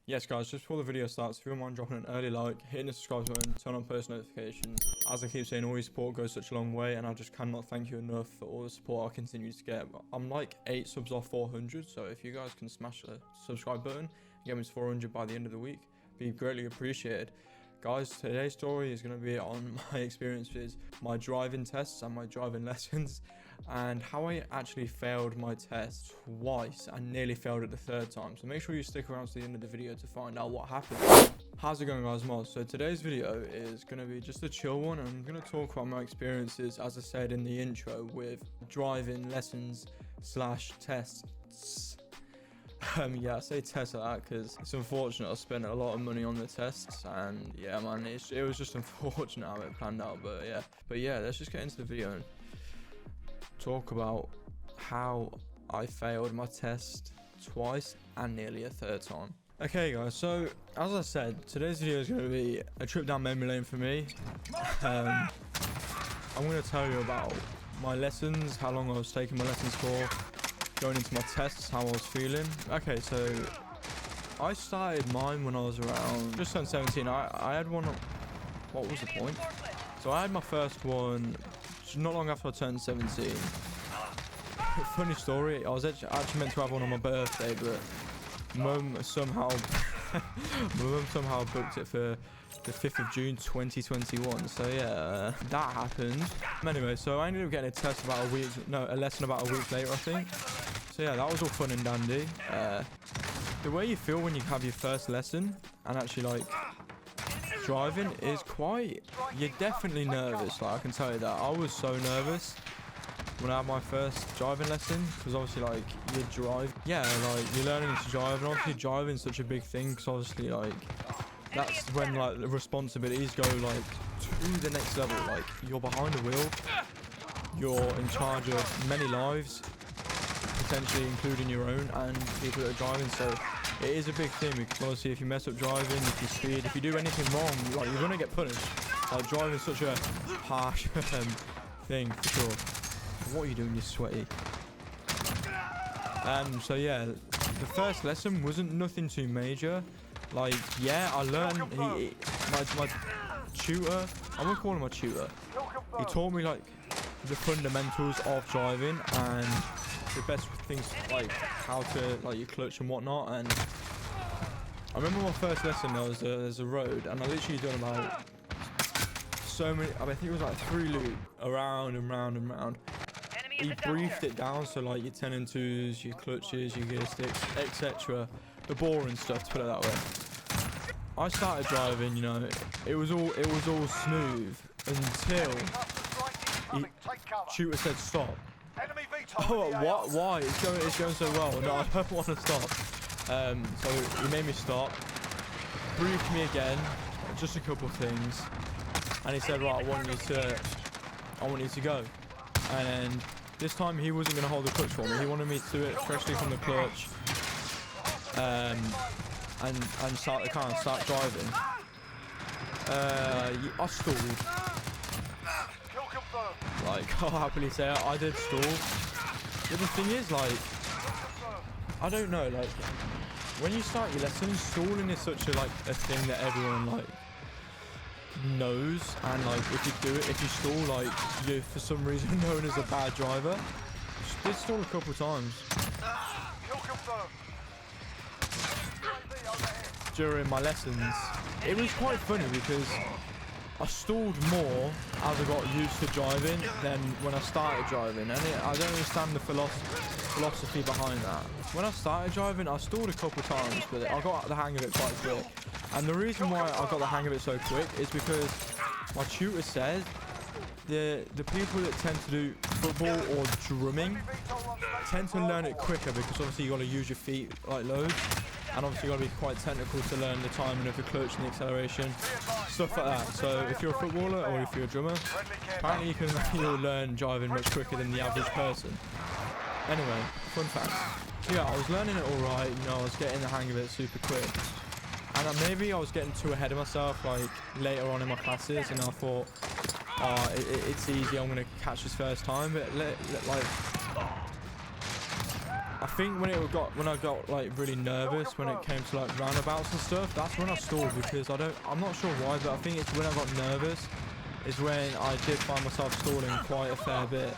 Yes guys, just before the video starts, if you don't mind dropping an early like, hitting the subscribe button, turn on post notifications. As I keep saying, all your support goes such a long way, and I just cannot thank you enough for all the support I continue to get. I'm like 8 subs off 400, so if you guys can smash the subscribe button and get me to 400 by the end of the week, be greatly appreciated. Guys, today's story is going to be on my experiences, my driving tests and my driving lessons, and how I actually failed my test twice and nearly failed it the third time. So make sure you stick around to the end of the video to find out what happened. How's it going, guys? Moz. So today's video is going to be just a chill one, and I'm going to talk about my experiences, as I said in the intro, with driving lessons slash tests. Yeah, I say tests like that because it's unfortunate I spent a lot of money on the tests, and yeah man, it was just unfortunate how it planned out. But yeah, let's just get into the video and talk about how I failed my test twice and nearly a third time. Okay guys, so as I said, today's video is going to be a trip down memory lane for me. I'm going to tell you about my lessons, how long I was taking my lessons for, going into my tests, how I was feeling. Okay, so I started mine when I was around just turned 17. I had one. What was the point? So I had my first one not long after I turned 17. Funny story, I was actually meant to have one on my birthday, but mum somehow booked it for the 5th of June 2021. So yeah, that happened. Anyway, so I ended up getting a lesson about a week later, I think. So yeah, that was all fun and dandy. The way you feel when you have your first lesson and actually like driving is you're definitely nervous. Like, I can tell you that I was so nervous when I had my first driving lesson, because obviously like you're learning to drive, and obviously driving is such a big thing, because obviously like that's when like the responsibilities go like to the next level. Like, you're behind the wheel, you're in charge of many lives, potentially including your own and people that are driving. So it is a big thing, because obviously if you mess up driving, if you speed, if you do anything wrong, like, you're gonna get punished. Like, driving is such a harsh thing for sure. What are you doing? You're sweaty. So yeah, the first lesson wasn't nothing too major. Like, yeah, I learned. My tutor, I'm gonna call him my tutor. He taught me like the fundamentals of driving and the best things, like how to like your clutch and whatnot. And I remember my first lesson, there's a road, and I literally done about so many. I think it was like 3 loops around and round and round. He briefed it down, so like your 10 and 2s, your clutches, your gear sticks, etc. The boring stuff, to put it that way. I started driving, you know, it was all smooth until tutor said stop. Oh, what? Why? It's going so well. No, I don't want to stop. So he made me stop, briefed me again, just a couple of things, and he said, right, I want you to go. And this time he wasn't going to hold the clutch for me. He wanted me to do it freshly from the clutch, and start the car and start driving. I stalled. Like, I'll happily say I did stall. But the thing is, like, I don't know, like, when you start your lessons, stalling is such a thing that everyone like knows, and like if you stall, like, you're for some reason known as a bad driver. I did stall a couple of times during my lessons. It was quite funny because I stalled more as I got used to driving than when I started driving, and I don't understand the philosophy behind that. When I started driving, I stalled a couple of times, but I got the hang of it quite quick. And the reason why I got the hang of it so quick is because my tutor said the people that tend to do football or drumming tend to learn it quicker, because obviously you got to use your feet like loads. And obviously you've got to be quite technical to learn the timing of the clutch and the acceleration, stuff like that. So if you're a footballer or if you're a drummer, apparently you'll learn driving much quicker than the average person. Anyway, fun fact. So yeah, I was learning it alright, you know, I was getting the hang of it super quick. And maybe I was getting too ahead of myself, like, later on in my classes, and I thought, it's easy, I'm going to catch this first time. But I think when I got like really nervous when it came to like roundabouts and stuff, that's when I stalled, because I'm not sure why, but I think it's when I got nervous is when I did find myself stalling quite a fair bit.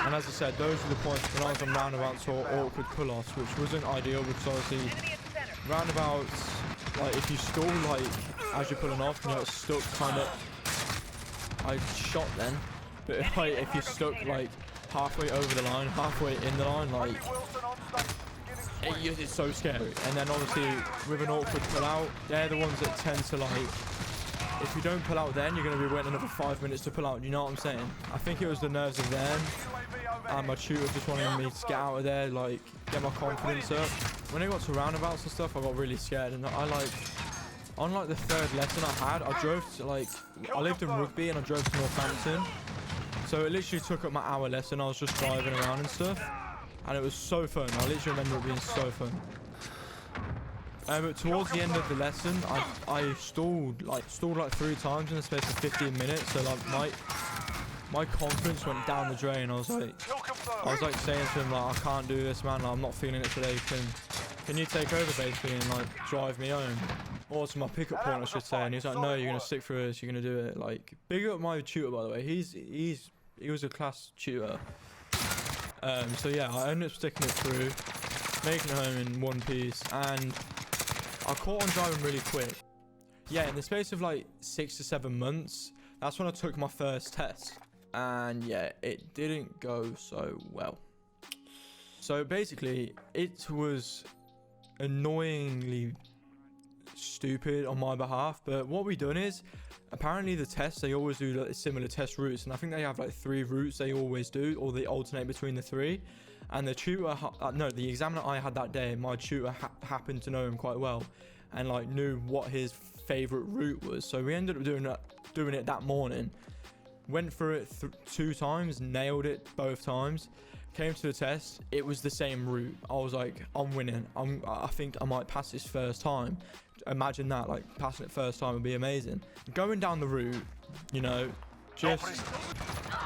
And as I said, those were the points when I was on roundabouts or awkward pull-offs, which wasn't ideal, because obviously roundabouts, like if you stall like as you're pulling off and you're stuck kind of, I shot then, but like if you're stuck like halfway over the line, halfway in the line, like it's so scary. And then obviously with an awkward pull out, they're the ones that tend to like, if you don't pull out then, you're going to be waiting another 5 minutes to pull out. You know what I'm saying? I think it was the nerves of them and my tutor just wanting me to get out of there, like get my confidence up. When it got to roundabouts and stuff, I got really scared, and I like, on like the third lesson I drove to like, I lived in Rugby and I drove to Northampton. So it literally took up my hour lesson. I was just driving around and stuff, and it was so fun. I literally remember it being so fun. But towards the end of the lesson, I stalled like 3 times in the space of 15 minutes. So like my confidence went down the drain. I was like saying to him like, I can't do this, man. Like, I'm not feeling it today. Can you take over basically and like drive me home? Or to my pickup point, I should say. And he's like, no, you're gonna stick through this. You're gonna do it. Like, big up my tutor, by the way. He was a class tutor. So yeah, I ended up sticking it through, making it home in one piece, and I caught on driving really quick. Yeah, in the space of like 6 to 7 months, that's when I took my first test. And yeah, it didn't go so well. So basically, it was annoyingly stupid on my behalf, but what we done is, apparently the tests, they always do like similar test routes, and I think they have like 3 routes they always do, or they alternate between the 3. And the tutor, the examiner I had that day, my tutor happened to know him quite well, and like knew what his favorite route was. So we ended up doing it that morning. Went through it 2 times, nailed it both times. Came to the test, it was the same route. I was like, I'm winning. I think I might pass this first time. Imagine that, like passing it first time would be amazing. Going down the route, you know, just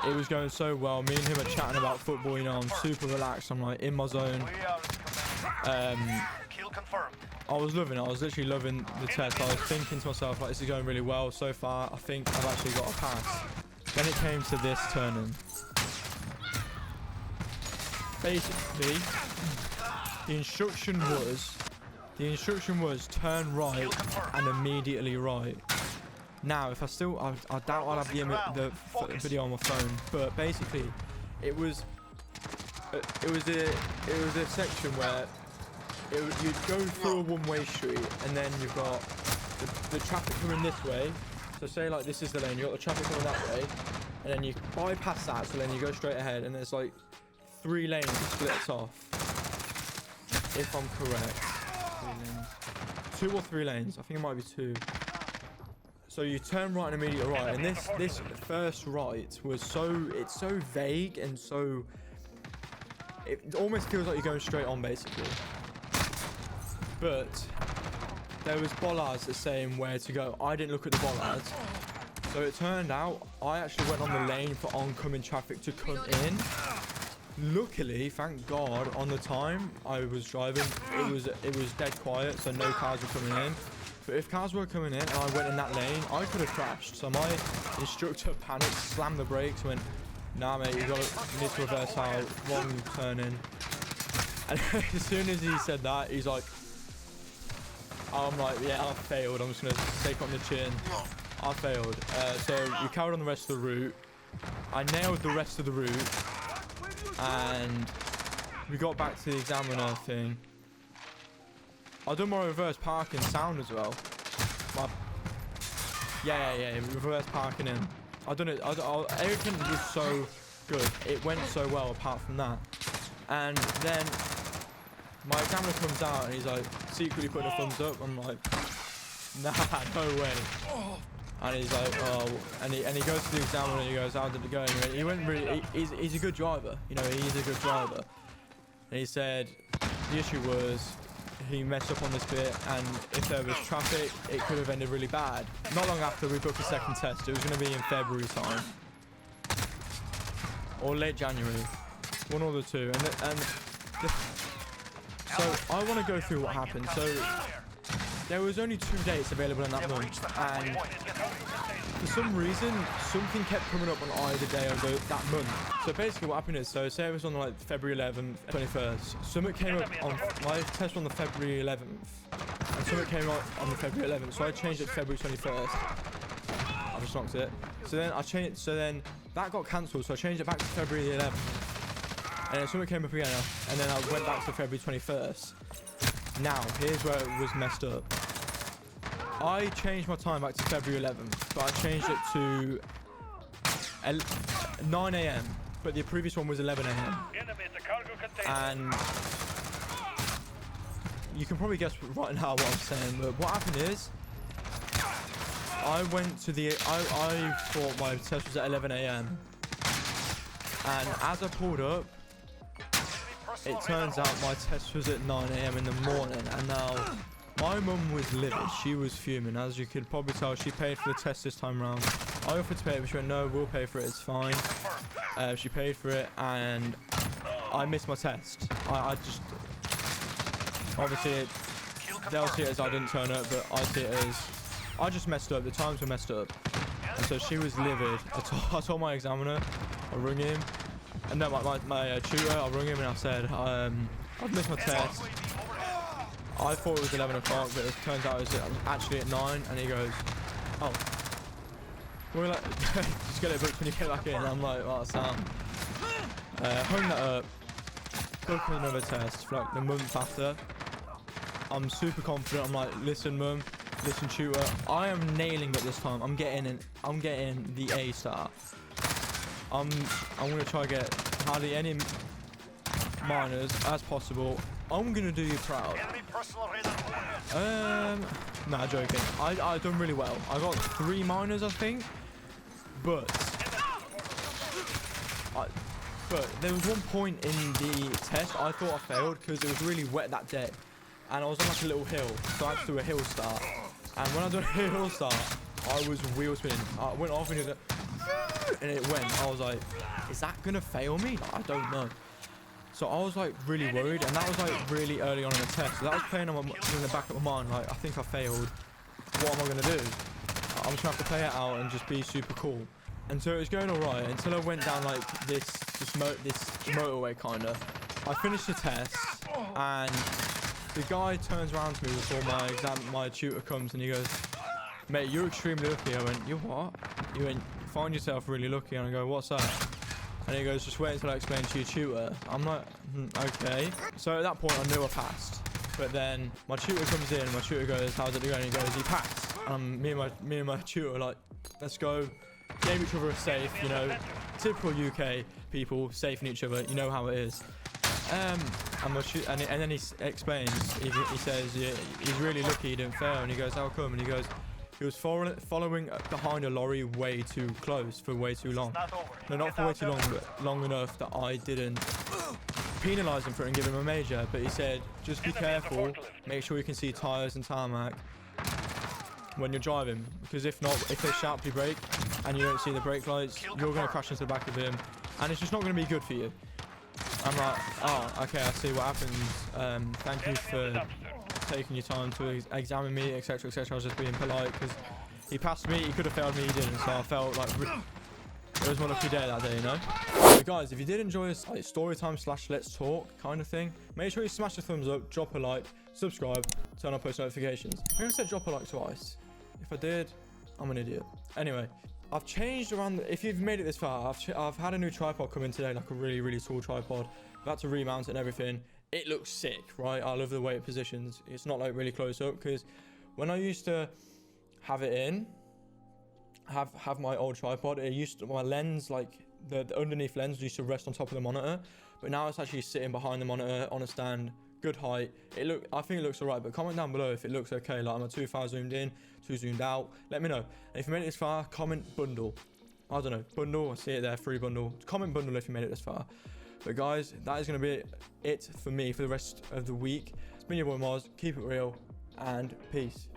it was going so well. Me and him are chatting about football, you know, I'm super relaxed, I'm like in my zone. I was loving it. I was literally loving the test. I was thinking to myself, like, this is going really well so far. I think I've actually got a pass. Then it came to this turning. Basically, the instruction was turn right and immediately right. Now, if I doubt I'll have the video on my phone, but basically, it was a section where you'd go through a one-way street, and then you've got the traffic coming this way. So say like this is the lane, you've got the traffic coming that way, and then you bypass that, so then you go straight ahead, and there's like 3 lanes that split us off, if I'm correct. 3 lanes. 2 or 3 lanes, I think it might be 2. So you turn right and immediate right, and this first right was so vague, and so it almost feels like you're going straight on basically. But there was bollards that saying where to go. I didn't look at the bollards, so it turned out I actually went on the lane for oncoming traffic to come in. Luckily, thank God, on the time I was driving, it was dead quiet, so no cars were coming in. But if cars were coming in and I went in that lane, I could have crashed. So my instructor panicked, slammed the brakes, went, nah mate, you need to reverse out, wrong turn in. And as soon as he said that, he's like, I'm like, yeah, I failed. I'm just going to take on the chin. I failed. So we carried on the rest of the route. I nailed the rest of the route. And we got back to the examiner thing. I done my reverse parking sound as well. Yeah, reverse parking in. I done it. Everything was so good. It went so well apart from that. And then my examiner comes out and he's like secretly putting a thumbs up. I'm like, nah, no way. And he's like, oh, and he goes to the examiner and he goes, how did it go? And he went really, he's a good driver, you know, he's a good driver. And he said the issue was he messed up on this bit, and if there was traffic, it could have ended really bad. Not long after we booked a second test, it was going to be in February time. Or late January. One or the two. And So I want to go through what happened. So there was only 2 dates available in that month, and for some reason, something kept coming up on either day of that month. So basically what happened is, so say it was on like February 11th, 21st, something came up on, my test was on the February 11th, and something came up on the February 11th, so I changed it to February 21st. I just knocked it. So then that got cancelled, so I changed it back to February 11th. And then something came up again, and then I went back to February 21st. Now, here's where it was messed up. I changed my time back to February 11th, but I changed it to 9 AM, but the previous one was 11 AM. And you can probably guess right now what I'm saying, but what happened is, I thought my test was at 11 AM, and as I pulled up, it turns out my test was at 9 AM in the morning, and now my mum was livid. She was fuming. As you could probably tell, she paid for the test this time around. I offered to pay it, but she went, no, we'll pay for it, it's fine. She paid for it, and I missed my test. I just, obviously, they'll see it as I didn't turn up, but I see it as, I just messed up. The times were messed up. And so she was livid. I told my examiner, I rung him, and no, my tutor, I rung him and I said, I've missed my test. I thought it was 11 o'clock, but it turns out it was actually at 9, and he goes, oh. We're like, just get it booked when you get back in. And I'm like, oh, Sam. Hung that up, booked another test for like the month after. I'm super confident. I'm like, listen, mum, listen, tutor, I am nailing it this time. I'm getting the A star. I'm gonna try to get hardly any minors as possible. I'm gonna do you proud. Nah, joking. I done really well. I got 3 minors, I think, but there was one point in the test I thought I failed because it was really wet that day, and I was on like a little hill, so I had to do a hill start. And when I done a hill start, I was wheel spinning. I went off and it went. I was like, is that gonna fail me? I don't know. So I was like really worried, and that was like really early on in the test. So that was playing in the back of my mind, like, I think I failed. What am I gonna do? I'm just gonna have to play it out and just be super cool. And so it was going alright until I went down like this motorway kinda. I finished the test, and the guy turns around to me before my tutor comes, and he goes, mate, you're extremely lucky. I went, you what? He went, you find yourself really lucky. And I go, what's that? And he goes, just wait until I explain to your tutor. I'm like, okay. So at that point, I knew I passed. But then my tutor comes in, my tutor goes, how's it going? He goes, he passed. And me and my tutor are like, let's go. Gave each other a safe, you know, typical UK people, safing each other, you know how it is. And then he explains, he says, yeah, he's really lucky he didn't fail. And he goes, how come? And he goes, he was following behind a lorry way too close for way too long. No, not for way too long, but long enough that I didn't penalise him for it and give him a major. But he said, just be careful, make sure you can see tyres and tarmac when you're driving. Because if not, if they sharply brake and you don't see the brake lights, you're going to crash into the back of him. And it's just not going to be good for you. I'm like, oh, okay, I see what happens. Thank you for taking your time to examine me, etc, etc. I was just being polite because he passed me. He could have failed me, he didn't. So I felt like it was my lucky day that day, you know. So guys, if you did enjoy this like story time / let's talk kind of thing, make sure you smash the thumbs up, drop a like, subscribe, turn on post notifications. I think I said drop a like twice. If I did, I'm an idiot. Anyway, I've changed around. If you've made it this far, I've had a new tripod come in today, like a really tall tripod. I've had to remount it and everything. It looks sick, right? I love the way it positions. It's not like really close up, because when I used to have it in, have my old tripod, it used to, my lens, like the underneath lens used to rest on top of the monitor, but now it's actually sitting behind the monitor on a stand, good height. I think it looks alright, but comment down below if it looks okay. Like, am I too far zoomed in, too zoomed out? Let me know. And if you made it this far, comment bundle. I don't know, bundle, I see it there, free bundle. Comment bundle if you made it this far. But guys, that is going to be it for me for the rest of the week. It's been your boy Moz. Keep it real and peace.